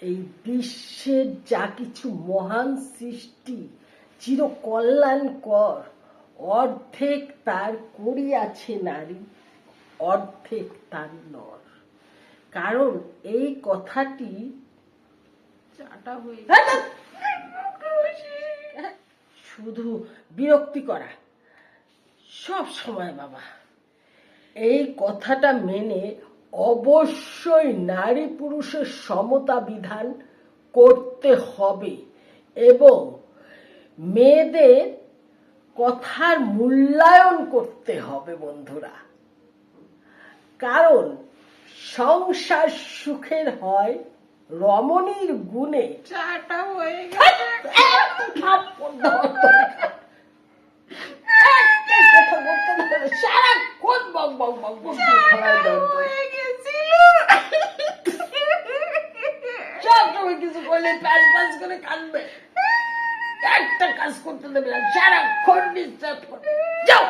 এই বিশ্বের যা কিছু মহান সৃষ্টি চির কল্যাণকর, অর্ধেক তার করিয়াছে নারী, অর্ধেক তার নর। কারণ এই কথাটি শুধু বিরক্তি করা সব সময় বাবা। এই কথাটা মেনে অবশ্যই নারী পুরুষের সমতা বিধান করতে হবে এবং মেয়েদের কথার মূল্যায়ন করতে হবে বন্ধুরা। কারণ সংসার সুখের হয় রমণীর গুণে। চাটা হয়ে গেছে। সারাক্ষণ বক বক বক বক হয়ে গেছিল। সব সময় কিছু করলে প্যাস প্যাস করে কাঁদবে, একটা কাজ করতে দেবে না, সারাক্ষণ ডিস্টার্ব করবে। যাও।